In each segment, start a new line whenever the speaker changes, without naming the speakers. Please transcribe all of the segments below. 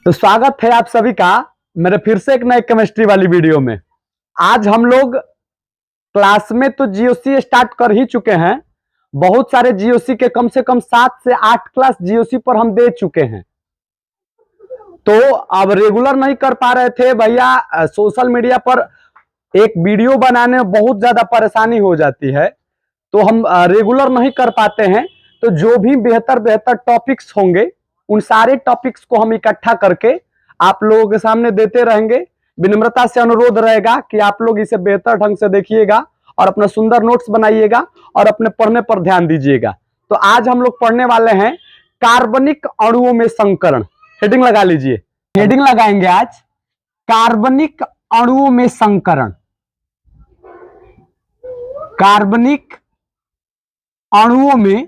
तो स्वागत है आप सभी का मेरे फिर से एक नए केमिस्ट्री वाली वीडियो में। आज हम लोग क्लास में तो जीओसी स्टार्ट कर ही चुके हैं। बहुत सारे जीओसी के कम से कम 7 से 8 क्लास जीओसी पर हम दे चुके हैं। तो अब रेगुलर नहीं कर पा रहे थे भैया, सोशल मीडिया पर एक वीडियो बनाने में बहुत ज्यादा परेशानी हो जाती है, तो हम रेगुलर नहीं कर पाते हैं। तो जो भी बेहतर बेहतर टॉपिक्स होंगे उन सारे टॉपिक्स को हम इकट्ठा करके आप लोगों के सामने देते रहेंगे। विनम्रता से अनुरोध रहेगा कि आप लोग इसे बेहतर ढंग से देखिएगा और अपना सुंदर नोट्स बनाइएगा और अपने पढ़ने पर ध्यान दीजिएगा। तो आज हम लोग पढ़ने वाले हैं कार्बनिक अणुओं में संकरण। हेडिंग लगा लीजिए, हेडिंग लगाएंगे आज कार्बनिक अणुओं में संकरण। कार्बनिक अणुओं में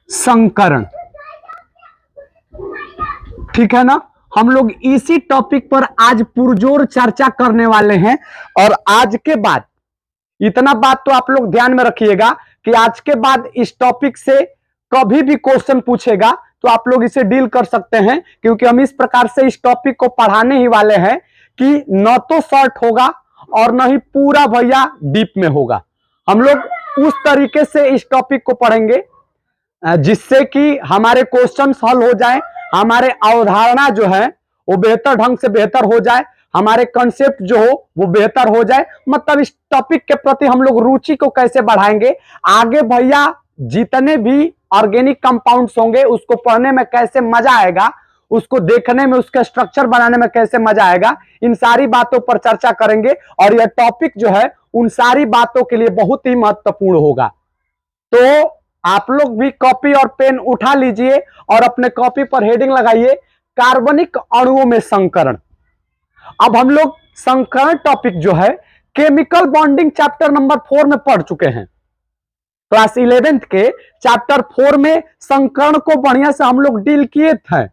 संकरण, ठीक है ना। हम लोग इसी टॉपिक पर आज पुरजोर चर्चा करने वाले हैं। और आज के बाद इतना बात तो आप लोग ध्यान में रखिएगा कि आज के बाद इस टॉपिक से कभी भी क्वेश्चन पूछेगा तो आप लोग इसे डील कर सकते हैं, क्योंकि हम इस प्रकार से इस टॉपिक को पढ़ाने ही वाले हैं कि न तो शॉर्ट होगा और न ही पूरा भैया डीप में होगा। हम लोग उस तरीके से इस टॉपिक को पढ़ेंगे जिससे कि हमारे क्वेश्चन हल हो जाए, हमारे अवधारणा जो है वो बेहतर ढंग से बेहतर हो जाए, हमारे कंसेप्ट जो हो वो बेहतर हो जाए। मतलब इस टॉपिक के प्रति हम लोग रुचि को कैसे बढ़ाएंगे, आगे भैया जितने भी ऑर्गेनिक कंपाउंड्स होंगे उसको पढ़ने में कैसे मजा आएगा, उसको देखने में, उसका स्ट्रक्चर बनाने में कैसे मजा आएगा, इन सारी बातों पर चर्चा करेंगे। और यह टॉपिक जो है उन सारी बातों के लिए बहुत ही महत्वपूर्ण होगा। तो आप लोग भी कॉपी और पेन उठा लीजिए और अपने कॉपी पर हेडिंग लगाइए कार्बनिक अणुओं में संकरण। अब हम लोग संकरण टॉपिक जो है केमिकल बॉन्डिंग चैप्टर नंबर 4 में पढ़ चुके हैं। क्लास 11th के चैप्टर 4 में संकरण को बढ़िया से हम लोग डील किए थे।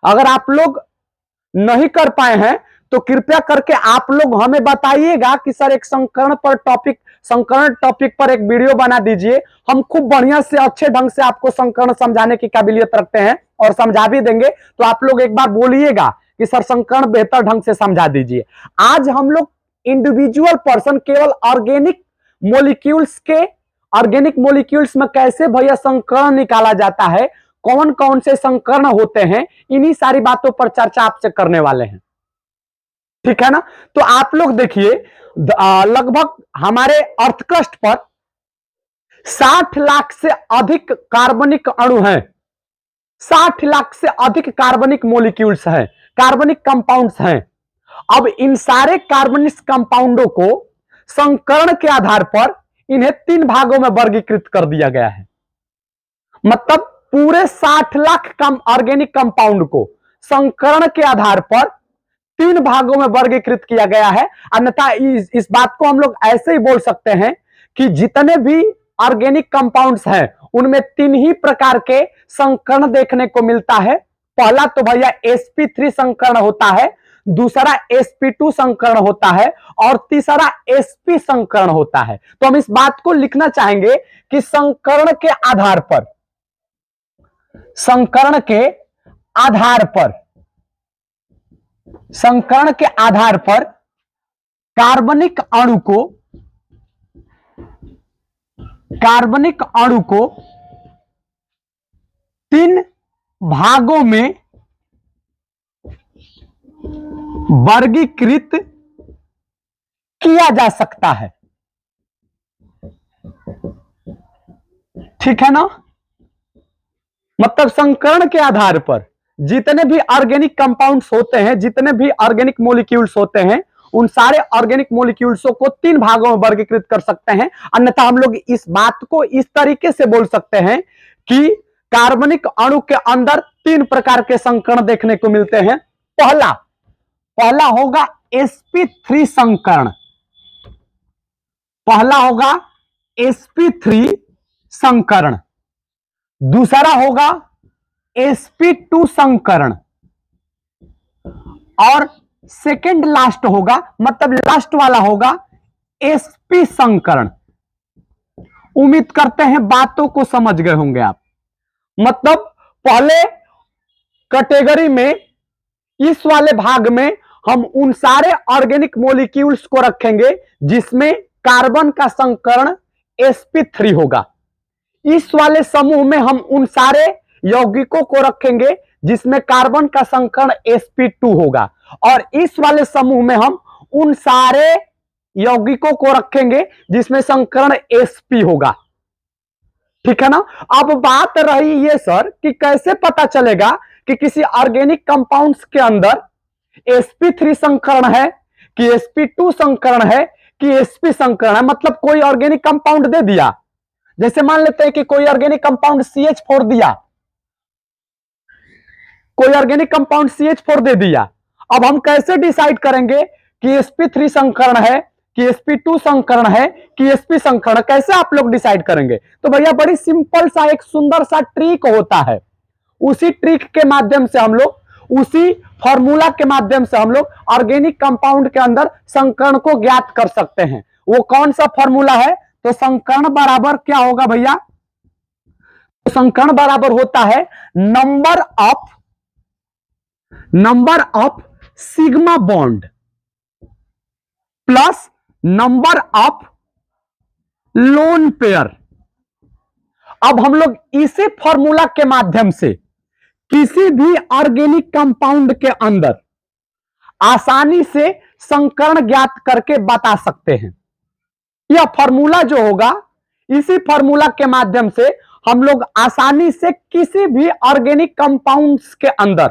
अगर आप लोग नहीं कर पाए हैं तो कृपया करके आप लोग हमें बताइएगा कि सर एक संकरण टॉपिक पर एक वीडियो बना दीजिए। हम खूब बढ़िया से अच्छे ढंग से आपको संकरण समझाने की काबिलियत रखते हैं और समझा भी देंगे। तो आप लोग एक बार बोलिएगा कि सर संकरण बेहतर ढंग से समझा दीजिए। आज हम लोग इंडिविजुअल पर्सन केवल ऑर्गेनिक मोलिक्यूल्स में कैसे भैया संकरण निकाला जाता है, कौन कौन से संकरण होते हैं, इन्हीं सारी बातों पर चर्चा आपसे करने वाले हैं, ठीक है ना। तो आप लोग देखिए लगभग हमारे अर्थक्रस्ट पर 60 लाख से अधिक कार्बनिक अणु हैं, 60 लाख से अधिक कार्बनिक मोलिक्यूल्स हैं, कार्बनिक कंपाउंड्स हैं। अब इन सारे कार्बनिक कंपाउंडों को संकरण के आधार पर इन्हें 3 भागों में वर्गीकृत कर दिया गया है। मतलब पूरे 60 लाख ऑर्गेनिक कंपाउंड को संकरण के आधार पर 3 भागों में वर्गीकृत किया गया है। अन्यथा इस बात को हम लोग ऐसे ही बोल सकते हैं कि जितने भी ऑर्गेनिक कंपाउंड्स हैं उनमें 3 ही प्रकार के संकरण देखने को मिलता है। पहला तो भैया sp3 संकरण होता है, दूसरा sp2 संकरण होता है और तीसरा sp संकरण होता है। तो हम इस बात को लिखना चाहेंगे कि संकरण के आधार पर कार्बनिक अणु को 3 भागों में वर्गीकृत किया जा सकता है, ठीक है ना। मतलब संकरण के आधार पर जितने भी ऑर्गेनिक कंपाउंड्स होते हैं, जितने भी ऑर्गेनिक मॉलिक्यूल्स होते हैं, उन सारे ऑर्गेनिक मॉलिक्यूल्सों को 3 भागों में वर्गीकृत कर सकते हैं। अन्यथा हम लोग इस बात को इस तरीके से बोल सकते हैं कि कार्बनिक अणु के अंदर 3 प्रकार के संकरण देखने को मिलते हैं। पहला होगा sp3 संकरण, दूसरा होगा sp2 संकरण और सेकंड लास्ट होगा, मतलब लास्ट वाला होगा sp संकरण। उम्मीद करते हैं बातों को समझ गए होंगे आप। मतलब पहले कैटेगरी में, इस वाले भाग में हम उन सारे ऑर्गेनिक मॉलिक्यूल्स को रखेंगे जिसमें कार्बन का संकरण sp3 होगा। इस वाले समूह में हम उन सारे यौगिकों को रखेंगे जिसमें कार्बन का संकरण sp2 होगा, और इस वाले समूह में हम उन सारे यौगिकों को रखेंगे जिसमें संकरण sp होगा। ठीक है ना। अब बात रही ये सर कि कैसे पता चलेगा कि किसी ऑर्गेनिक कंपाउंड्स के अंदर sp3 संकरण है कि sp2 संकरण है कि sp संकरण है। मतलब कोई ऑर्गेनिक कंपाउंड दे दिया, जैसे मान लेते हैं कि कोई ऑर्गेनिक कंपाउंड CH4 दिया, कोई ऑर्गेनिक कंपाउंड CH4 दे दिया। अब हम कैसे डिसाइड करेंगे कि sp3 संकरण है कि sp2 संकरण है कि sp संकरण, कैसे आप लोग डिसाइड करेंगे? तो भैया बड़ी सिंपल सा एक सुंदर सा ट्रिक होता है। उसी ट्रिक के माध्यम से हम लोग, उसी फॉर्मूला के माध्यम से हम लोग ऑर्गेनिक कंपाउंड के अंदर संकरण को ज्ञात कर सकते हैं। वो कौन सा फॉर्मूला है? तो संकरण बराबर क्या होगा भैया? तो संकरण बराबर होता है number of sigma bond plus number of lone pair. अब हम लोग इसी फॉर्मूला के माध्यम से किसी भी ऑर्गेनिक कंपाउंड के अंदर आसानी से संकरण ज्ञात करके बता सकते हैं। यह फॉर्मूला जो होगा, इसी फॉर्मूला के माध्यम से हम लोग आसानी से किसी भी ऑर्गेनिक कंपाउंड्स के अंदर,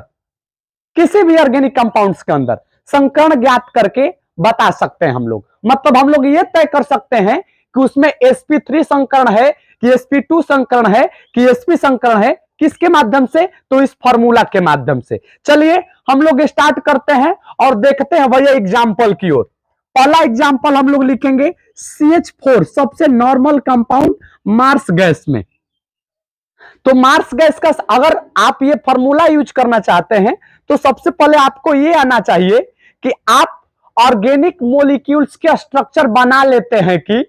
किसी भी ऑर्गेनिक कंपाउंड्स के अंदर संकरण ज्ञात करके बता सकते हैं हम लोग। मतलब हम लोग ये तय कर सकते हैं कि उसमें sp3 संकरण है कि sp2 संकरण है कि sp संकरण है। किसके माध्यम से? तो इस फॉर्मूला के माध्यम से। चलिए हम लोग स्टार्ट करते हैं और देखते हैं भैया एग्जाम्पल की ओर। पहला एग्जाम्पल हम लोग लिखेंगे CH4, सबसे नॉर्मल कंपाउंड मार्स गैस में। तो मार्स गैस का अगर आप ये फॉर्मूला यूज करना चाहते हैं तो सबसे पहले आपको ये आना चाहिए कि आप ऑर्गेनिक मॉलिक्यूल्स के स्ट्रक्चर बना लेते हैं। कि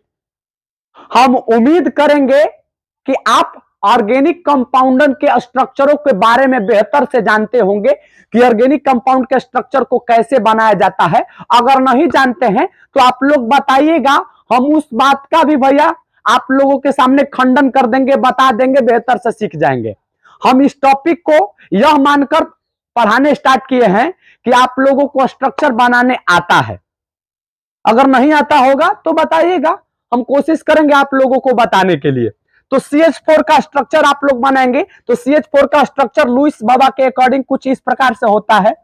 हम उम्मीद करेंगे कि आप ऑर्गेनिक कंपाउंड के स्ट्रक्चरों के बारे में बेहतर से जानते होंगे कि ऑर्गेनिक कंपाउंड के स्ट्रक्चर को कैसे बनाया जाता है। अगर नहीं जानते हैं तो आप लोग बताइएगा, हम उस बात का भी भैया आप लोगों के सामने खंडन कर देंगे, बता देंगे, बेहतर से सीख जाएंगे। हम इस टॉपिक को यह मानकर पढ़ाने स्टार्ट किए हैं कि आप लोगों को स्ट्रक्चर बनाने आता है। अगर नहीं आता होगा तो बताइएगा, हम कोशिश करेंगे आप लोगों को बताने के लिए। तो CH4 का स्ट्रक्चर आप लोग बनाएंगे। तो CH4 का स्ट्रक्चर लुईस बाबा के अकॉर्डिंग कुछ इस प्रकार से होता है,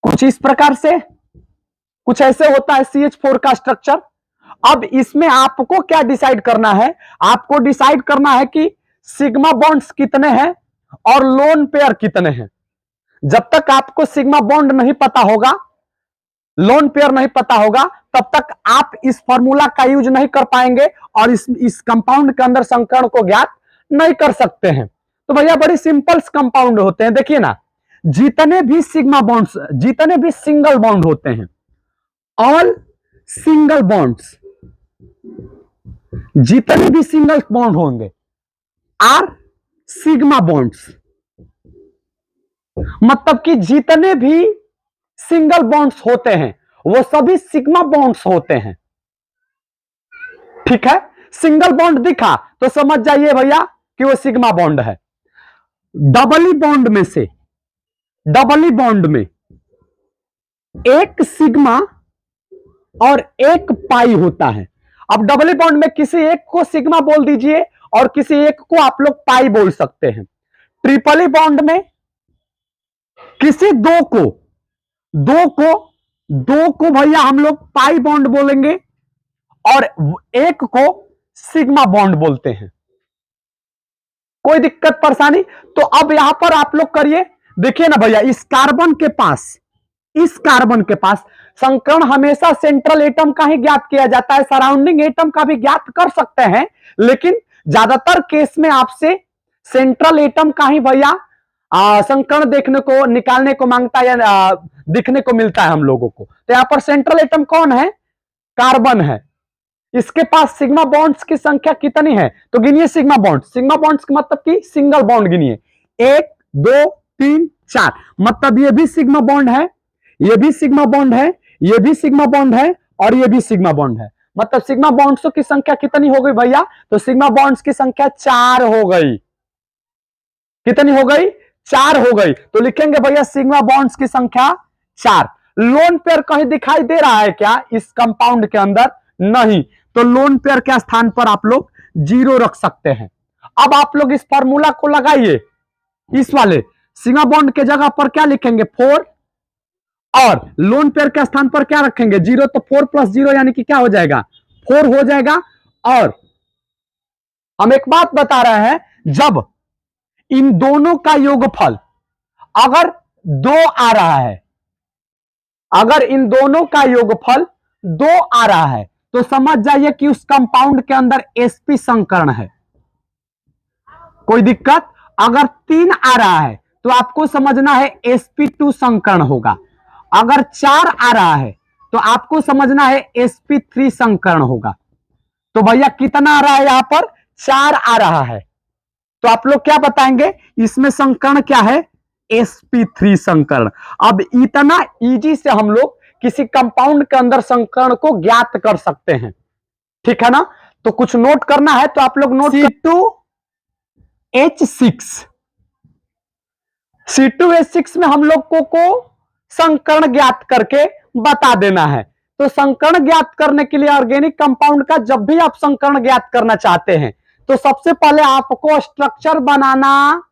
कुछ इस प्रकार से, कुछ ऐसे होता है CH4 का स्ट्रक्चर। अब इसमें आपको क्या डिसाइड करना है? आपको डिसाइड करना है कि सिग्मा बॉन्ड्स कितने हैं और लोन पेयर कितने हैं। जब तक आपको सिग्मा बॉन्ड नहीं पता होगा, लोन पेयर नहीं पता होगा, तब तक आप इस फॉर्मूला का यूज नहीं कर पाएंगे और इस कंपाउंड के अंदर संकरण को ज्ञात नहीं कर सकते हैं। तो भैया बड़ी सिंपल कंपाउंड होते हैं। देखिए ना, जितने भी सिग्मा बॉन्ड्स, जितने भी सिंगल बॉन्ड होते हैं, ऑल सिंगल बॉन्ड्स, जितने भी सिंगल बॉन्ड होंगे आर सिग्मा बॉन्ड्स। मतलब कि जितने भी सिंगल बॉन्ड्स होते हैं वो सभी सिग्मा बॉन्ड्स होते हैं। ठीक है, सिंगल बॉन्ड दिखा तो समझ जाइए भैया कि वो सिग्मा बॉन्ड है। डबली बॉन्ड में से, डबली बॉन्ड में एक सिग्मा और एक पाई होता है। अब डबली बॉन्ड में किसी एक को सिग्मा बोल दीजिए और किसी एक को आप लोग पाई बोल सकते हैं। ट्रिपली बॉन्ड में किसी दो को भैया हम लोग पाई बॉन्ड बोलेंगे और एक को सिग्मा बॉन्ड बोलते हैं। कोई दिक्कत परेशानी? तो अब यहां पर आप लोग करिए, देखिए ना भैया, इस कार्बन के पास संकरण हमेशा सेंट्रल एटम का ही ज्ञात किया जाता है। सराउंडिंग एटम का भी ज्ञात कर सकते हैं, लेकिन ज्यादातर केस में आपसे सेंट्रल एटम का ही भैया संकरण देखने को, निकालने को मांगता है या दिखने को मिलता है हम लोगों को। तो यहां पर सेंट्रल एटम कौन है? कार्बन है। इसके पास सिग्मा बॉन्ड्स की संख्या कितनी है? तो गिनिए सिग्मा बॉन्ड्स। सिग्मा बॉन्ड्स का मतलब कि सिंगल बॉन्ड गिनिए, 1 2 3 4। मतलब ये भी सिग्मा बॉन्ड है, ये भी सिग्मा बॉन्ड है, ये भी सिग्मा बॉन्ड है और ये भी सिग्मा बॉन्ड है। मतलब सिग्मा बॉन्ड्स की संख्या कितनी हो गई भैया? तो सिग्मा बॉन्ड्स की संख्या 4 हो गई। कितनी हो गई? 4 हो गई। तो लिखेंगे भैया सिग्मा बॉन्ड्स की संख्या 4। लोन पेयर कहीं दिखाई दे रहा है क्या इस कंपाउंड के अंदर? नहीं। तो लोन पेयर के स्थान पर आप लोग 0 रख सकते हैं। अब आप लोग इस फॉर्मूला को लगाइए, इस वाले सिग्मा बॉन्ड के जगह पर क्या लिखेंगे? 4, और लोन पेयर के स्थान पर क्या रखेंगे? 0। तो 4 + 0 यानी कि क्या हो जाएगा? 4 हो जाएगा। और हम एक बात बता रहे हैं, जब इन दोनों का योगफल अगर 2 आ रहा है, अगर इन दोनों का योगफल 2 आ रहा है तो समझ जाइए कि उस कंपाउंड के अंदर sp संकर्ण है। कोई दिक्कत? अगर 3 आ रहा है तो आपको समझना है sp2 संकर्ण होगा। अगर 4 आ रहा है तो आपको समझना है sp3 संकर्ण होगा। तो भैया कितना आ रहा है? यहां पर 4 आ रहा है। तो आप लोग क्या बताएंगे? इसमें संकर्ण क्या है? sp3 संकर्ण। अब इतना इजी से हम लोग किसी कंपाउंड के अंदर संकर्ण को ज्ञात कर सकते हैं, ठीक है ना? तो कुछ नोट करना है तो आप लोग नोट C2H6, C2H6 में हम लोग को संकर्ण ज्ञात करके बता देना है। तो संकर्ण ज्ञात करने के लिए ऑर्गेनिक कंपाउंड का जब भी आप संकर्ण ज्ञात करना चाहते हैं तो सबसे पहले आपको स्ट्रक्चर बनाना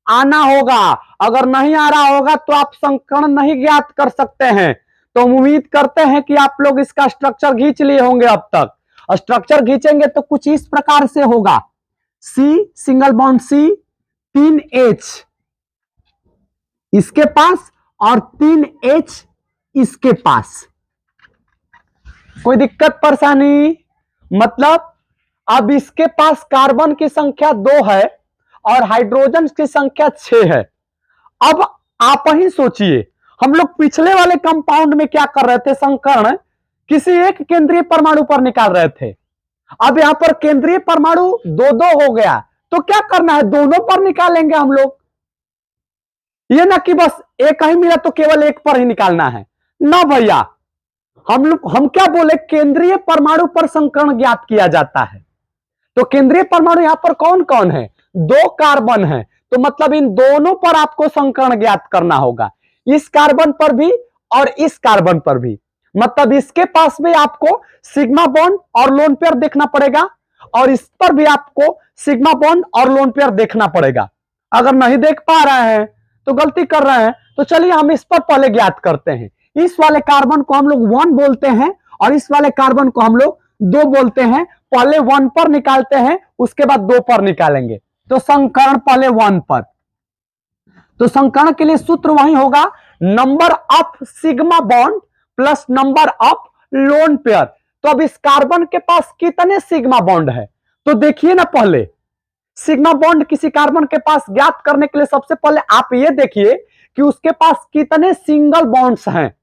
आना होगा। अगर नहीं आ रहा होगा तो आप संकर्ण नहीं ज्ञात कर सकते हैं। तो उम्मीद करते हैं कि आप लोग इसका स्ट्रक्चर खींच लिए होंगे। अब तक स्ट्रक्चर खींचेंगे तो कुछ इस प्रकार से होगा। C single bond C, 3H इसके पास और 3H इसके पास। कोई दिक्कत परेशानी? मतलब अब इसके पास कार्बन की संख्या 2 है और हाइड्रोजन की संख्या 6 है। अब आप ही सोचिए, हम लोग पिछले वाले कंपाउंड में क्या कर रहे थे? संकर्ण किसी एक केंद्रीय परमाणु पर निकाल रहे थे। अब यहां पर केंद्रीय परमाणु 2-2 हो गया, तो क्या करना है? दोनों पर निकालेंगे हम लोग। ये ना कि बस एक ही मिला तो केवल एक पर ही निकालना है ना भैया। हम क्या बोले? केंद्रीय परमाणु पर संकर्ण ज्ञात किया जाता है। तो केंद्रीय परमाणु यहां पर कौन कौन है? 2 कार्बन है। तो मतलब इन दोनों पर आपको संकर्ण ज्ञात करना होगा, इस कार्बन पर भी और इस कार्बन पर भी। मतलब इसके पास भी आपको सिग्मा बॉन्ड और लोन पेयर देखना पड़ेगा और इस पर भी आपको सिग्मा बॉन्ड और लोन पेयर देखना पड़ेगा। अगर नहीं देख पा रहे हैं तो गलती कर रहे हैं। तो चलिए हम इस पर पहले ज्ञात करते हैं। इस वाले कार्बन को हम लोग 1 बोलते हैं और इस वाले कार्बन को हम लोग 2 बोलते हैं। पहले 1 पर निकालते हैं, उसके बाद 2 पर निकालेंगे। तो संकर्ण पहले 1 पर। तो संकर्ण के लिए सूत्र वही होगा, number of sigma bond plus number of lone pair. तो अब इस कार्बन के पास कितने सिग्मा बॉन्ड है? तो देखिए ना, पहले सिग्मा बॉन्ड किसी कार्बन के पास ज्ञात करने के लिए सबसे पहले आप ये देखिए कि उसके पास कितने सिंगल बॉन्ड्स हैं।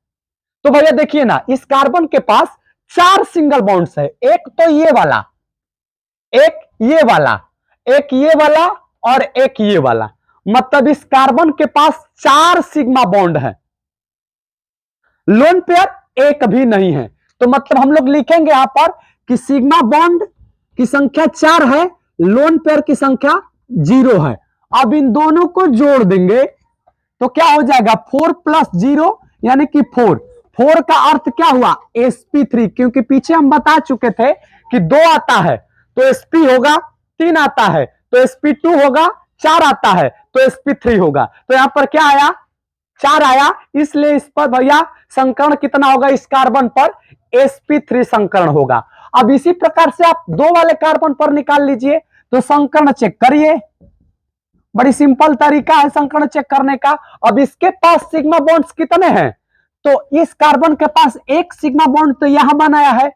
तो भैया देखिए ना, इस कार्बन के पास 4 सिंगल बॉन्ड्स है। एक तो ये वाला, एक ये वाला, एक ये वाला और एक ये वाला। मतलब इस कार्बन के पास 4 सिग्मा बॉन्ड है। लोन पेयर एक भी नहीं है। तो मतलब हम लोग लिखेंगे यहां पर कि सिग्मा बॉन्ड की संख्या 4 है, लोन पेयर की संख्या 0 है। अब इन दोनों को जोड़ देंगे तो क्या हो जाएगा? 4 + 0 यानी कि 4। 4 का अर्थ क्या हुआ? sp3, क्योंकि पीछे हम बता चुके थे कि 2 आता है तो sp होगा, 3 आता है तो sp2 होगा, 4 आता है तो sp3 होगा। तो यहां पर क्या आया? 4 आया। इसलिए इस पर भैया संकर्ण कितना होगा? इस कार्बन पर sp3 संकर्ण होगा। अब इसी प्रकार से आप 2 वाले कार्बन पर निकाल लीजिए तो संकर्ण चेक करिए। बड़ी सिंपल तरीका है संकर्ण चेक करने का। अब इसके पास सिग्मा बॉन्ड्स कितने हैं? तो इस कार्बन के पास एक सिग्मा बॉन्ड तो यहां बनाया है,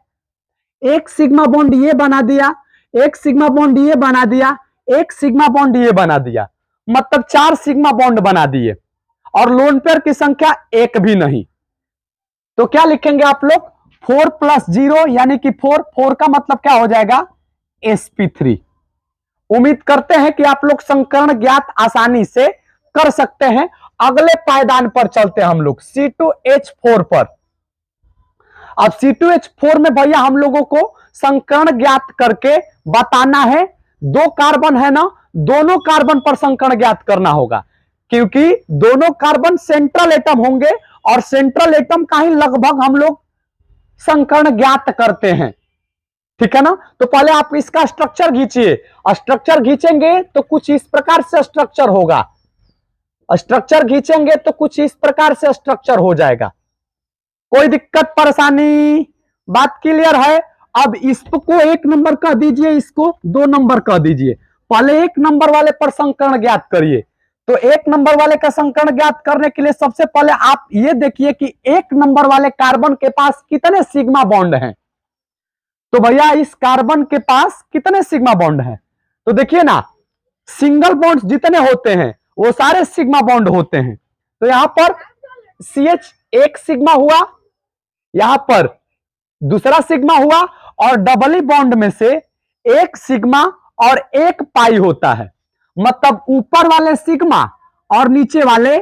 एक सिग्मा बॉन्ड ये बना दिया, एक सिग्मा बॉन्ड ये बना दिया, एक सिग्मा बॉन्ड ये बना दिया। मतलब 4 सिग्मा बॉन्ड बना दिए और लोन पेयर की संख्या एक भी नहीं। तो क्या लिखेंगे आप लोग? 4 + 0 यानी कि 4, 4 का मतलब क्या हो जाएगा, sp3। उम्मीद करते हैं कि आप लोग संकर्ण ज्ञात आसानी से कर सकते हैं। अगले पायदान पर चलते हैं हम लोग, C2H4 पर। अब C2H4 में भैया हम लोगों को संकर्ण ज्ञात करके बताना है। 2 कार्बन है ना, दोनों कार्बन पर संकर्ण ज्ञात करना होगा, क्योंकि दोनों कार्बन सेंट्रल एटम होंगे और सेंट्रल एटम का ही लगभग हम लोग संकर्ण ज्ञात करते हैं, ठीक है ना। तो पहले आप इसका स्ट्रक्चर खींचिए, स्ट्रक्चर खींचेंगे तो कुछ इस प्रकार से स्ट्रक्चर होगा, स्ट्रक्चर खींचेंगे तो कुछ इस प्रकार से स्ट्रक्चर हो जाएगा। कोई दिक्कत परेशानी, बात क्लियर है। अब इसको 1 नंबर कह दीजिए, इसको 2 नंबर कह दीजिए। पहले 1 नंबर वाले पर संकर्ण ज्ञात करिए। तो 1 नंबर वाले का संकर्ण ज्ञात करने के लिए सबसे पहले आप ये देखिए कि 1 नंबर वाले कार्बन के पास कितने सिग्मा बॉन्ड हैं। तो भैया इस कार्बन के पास कितने सिग्मा बॉन्ड हैं, तो देखिए ना, सिंगल बॉन्ड जितने होते हैं वो सारे सिग्मा बॉन्ड होते हैं। तो यहां पर CH एक सिग्मा हुआ, यहां पर दूसरा सिग्मा हुआ, और डबल बॉन्ड में से एक सिग्मा और एक पाई होता है। मतलब ऊपर वाले सिग्मा और नीचे वाले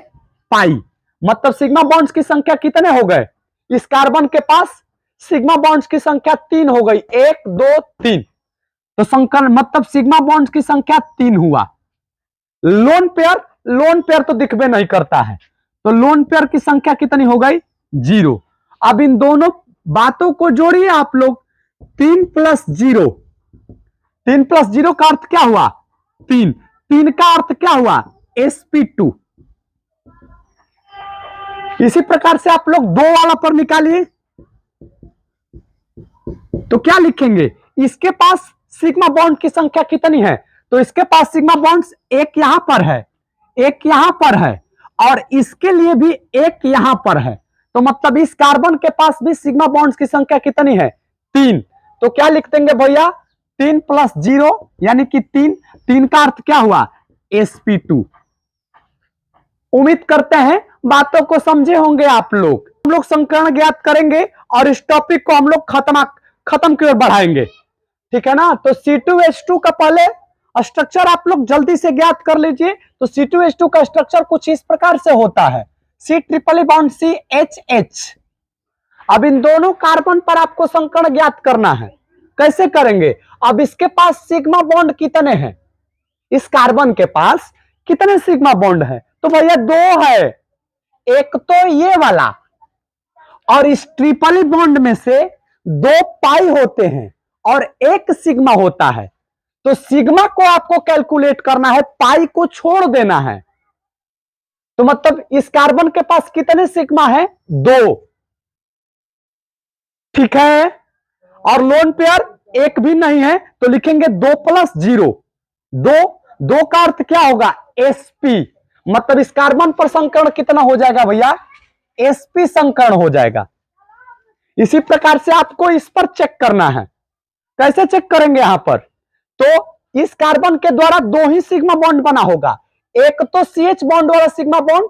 पाई, मतलब सिग्मा बॉन्ड्स की संख्या कितने हो गए, इस कार्बन के पास सिग्मा बॉन्ड्स की संख्या 3 हो गई, 1 2 3। तो संकर्ण मतलब सिग्मा बॉन्ड्स की संख्या 3 हुआ। लोन पेयर तो दिखबे नहीं करता है, तो लोन पेयर की संख्या कितनी हो गई, 0। अब इन दोनों बातों को जोड़िए आप लोग, 3 + 0, 3 + 0 का अर्थ क्या हुआ, 3, 3 का अर्थ क्या हुआ, sp2। इसी प्रकार से आप लोग 2 वाला पर निकालिए, तो क्या लिखेंगे, इसके पास सिग्मा बॉन्ड की संख्या कितनी है, तो इसके पास सिग्मा बॉन्ड्स एक यहां पर है, एक यहां पर है, और इसके लिए भी एक यहां पर है। तो मतलब इस कार्बन के पास भी सिग्मा बॉन्ड्स की संख्या कितनी है, 3। तो क्या लिख देंगे भैया, 3 + 0 यानी कि 3, 3 का अर्थ क्या हुआ, sp2। उम्मीद करते हैं बातों को समझे होंगे आप लोग। हम लोग संकर्ण ज्ञात करेंगे और इस टॉपिक को हम लोग खत्म की ओर बढ़ाएंगे, ठीक है ना। तो C2H2 का पहले स्ट्रक्चर आप लोग जल्दी से ज्ञात कर लीजिए। तो C2H2 का स्ट्रक्चर कुछ इस प्रकार से होता है, C∭CHH। अब इन दोनों कार्बन पर आपको संकर्ण ज्ञात करना है, कैसे करेंगे। अब इसके पास सिग्मा बॉन्ड कितने हैं, इस कार्बन के पास कितने सिग्मा बॉन्ड है, तो भैया 2 है, एक तो ये वाला, और इस ट्रिपल बॉन्ड में से 2 पाई होते हैं और 1 सिग्मा होता है। तो सिग्मा को आपको कैलकुलेट करना है, पाई को छोड़ देना है। तो मतलब इस कार्बन के पास कितने सिग्मा है, 2, ठीक है। और लोन पेयर एक भी नहीं है, तो लिखेंगे 2 + 0, 2 का अर्थ क्या होगा, sp। मतलब इस कार्बन पर संकर्ण कितना हो जाएगा भैया, sp संकर्ण हो जाएगा। इसी प्रकार से आपको इस पर चेक करना है, कैसे चेक करेंगे, यहां पर तो इस कार्बन के द्वारा 2 ही सिग्मा बॉन्ड बना होगा, एक तो CH बॉन्ड वाला सिग्मा बॉन्ड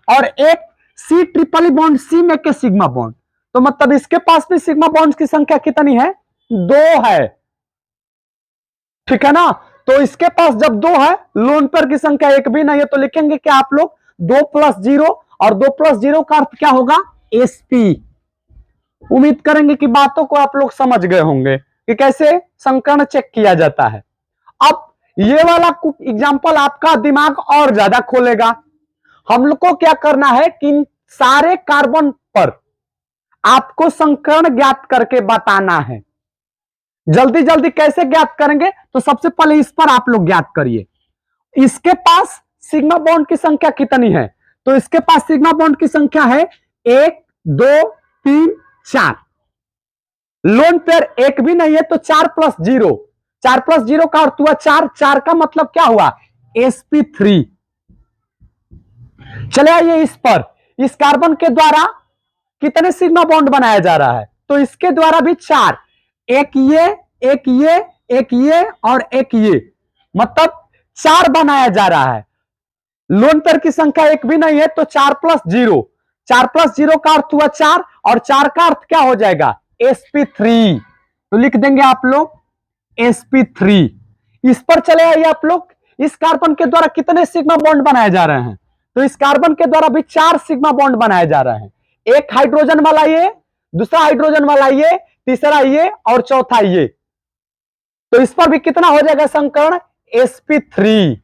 और एक C∭ बॉन्ड C में के सिग्मा बॉन्ड। तो मतलब इसके पास भी सिग्मा बॉन्ड्स की संख्या कितनी है, 2 है, ठीक है ना। तो इसके पास जब 2 है, लोन पेयर की संख्या 1 भी नहीं है, तो लिखेंगे कि आप लोग 2 + 0, और 2 + 0 का अर्थ क्या होगा, sp। उम्मीद करेंगे कि बातों को आप लोग समझ गए होंगे कि कैसे संकर्ण चेक किया जाता है। अब ये वाला एग्जांपल आपका दिमाग और ज्यादा खोलेगा। हम लोग को क्या करना है कि इन सारे कार्बन पर आपको संकर्ण ज्ञात करके बताना है। जल्दी जल्दी कैसे ज्ञात करेंगे, तो सबसे पहले इस पर आप लोग ज्ञात करिए, इसके पास सिग्मा बॉन्ड की संख्या कितनी है, तो इसके पास सिग्मा बॉन्ड की संख्या है 1 2 3 4। लोन पेयर एक भी नहीं है, तो 4 + 0, 4 + 0 का अर्थ हुआ 4, 4 का मतलब क्या हुआ, sp3। चले आइए इस पर, इस कार्बन के द्वारा कितने सिग्मा बॉन्ड बनाया जा रहा है, तो इसके द्वारा भी 4, एक ये एक ये एक ये और एक ये, मतलब 4 बनाया जा रहा है। लोन पेयर की संख्या एक भी नहीं है, तो 4 + 0, 4 + 0 का अर्थ हुआ 4, और 4 का अर्थ क्या हो जाएगा, sp3, तो लिख देंगे आप लोग sp3। इस पर चले आइए आप लोग, इस कार्बन के द्वारा कितने सिग्मा बॉन्ड बनाए जा रहे हैं? तो इस कार्बन के द्वारा भी 4 सिग्मा बॉन्ड बनाए जा रहे हैं। एक हाइड्रोजन वाला ये, दूसरा हाइड्रोजन वाला ये, तीसरा ये और चौथा ये। तो इस पर भी कितना हो जाएगा संकरण? sp3।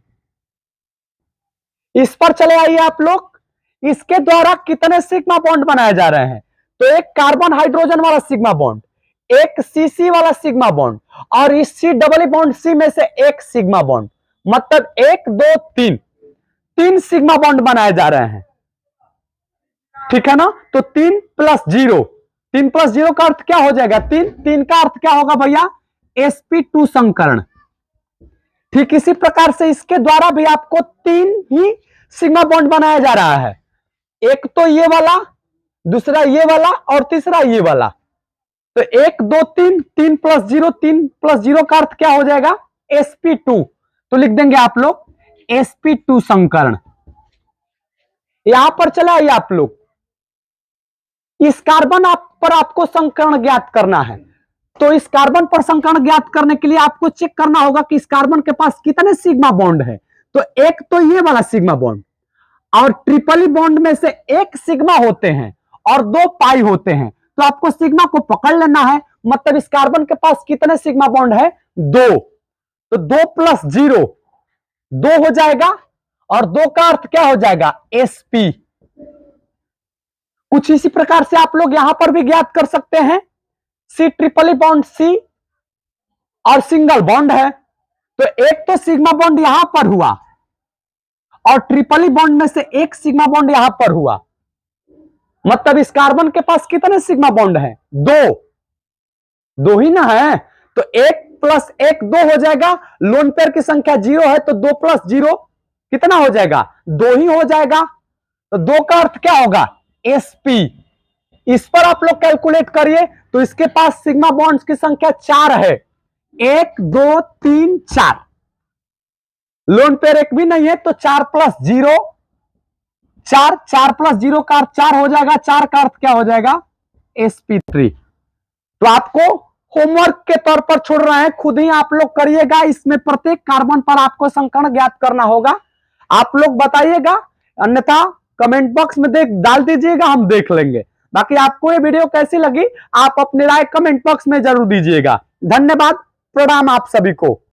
इस पर चले आइए आप लोग, इसके द्वारा कितने सिग्मा बॉन्ड बनाए जा रहे हैं? तो एक कार्बन हाइड्रोजन वाला सिग्मा बॉन्ड, एक CC वाला सिग्मा बॉन्ड और इस C डबल बॉन्ड C में से एक सिग्मा बॉन्ड, मतलब 1 2 3, 3 सिग्मा बॉन्ड बनाए जा रहे हैं। ठीक है ना? तो 3 + 0, 3 + 0 का अर्थ क्या हो जाएगा? 3, 3 का अर्थ क्या होगा भैया? sp2 संकरण। ठीक इसी प्रकार से इसके द्वारा भी आपको 3 ही सिग्मा बॉन्ड बनाया जा रहा है। एक तो ये वाला, दूसरा ये वाला और तीसरा ये वाला। तो 1 2 3, 3 + 0, 3 + 0 का अर्थ क्या हो जाएगा? sp2। तो लिख देंगे आप लोग sp2 संकरण। यहां पर चला आइए आप लोग, इस कार्बन पर आपको संकरण ज्ञात करना है। तो इस कार्बन पर संकरण ज्ञात करने के लिए आपको चेक करना होगा कि इस कार्बन के पास कितने सिग्मा बॉन्ड है। तो एक तो ये वाला सिग्मा बॉन्ड और ट्रिपली बॉन्ड में से एक सिग्मा होते हैं और 2 पाई होते हैं। तो आपको सिग्मा को पकड़ लेना है, मतलब इस कार्बन के पास कितने सिग्मा बॉन्ड है? 2। तो 2 + 0 2 हो जाएगा और 2 का अर्थ क्या हो जाएगा? sp। कुछ इसी प्रकार से आप लोग यहां पर भी ज्ञात कर सकते हैं। C ट्रिपली बॉन्ड C और सिंगल बॉन्ड है, तो एक तो सिग्मा बॉन्ड यहां पर हुआ और ट्रिपली बॉन्ड में से एक सिग्मा बॉन्ड यहां पर हुआ, मतलब इस कार्बन के पास कितने सिग्मा बॉन्ड है? 2। 2 ही ना है, तो 1 + 1 2 हो जाएगा। लोन पेयर की संख्या 0 है, तो 2 + 0 कितना हो जाएगा? 2 ही हो जाएगा। तो 2 का अर्थ क्या होगा? sp। इस पर आप लोग कैलकुलेट करिए, तो इसके पास सिग्मा बॉन्ड्स की संख्या 4 है। 1 2 3 4, लोन पेयर एक भी नहीं है, तो 4 + 0 4, 4 + 0 का अर्थ 4 हो जाएगा। 4 का अर्थ क्या हो जाएगा? sp3। तो आपको होमवर्क के तौर पर छोड़ रहे हैं, खुद ही आप लोग करिएगा। इसमें प्रत्येक कार्बन पर आपको संकरण ज्ञात करना होगा। आप लोग बताइएगा, अन्यथा कमेंट बॉक्स में डाल दीजिएगा, हम देख लेंगे। बाकी आपको ये वीडियो कैसी लगी, आप अपनी राय कमेंट बॉक्स में जरूर दीजिएगा। धन्यवाद, प्रणाम आप सभी को।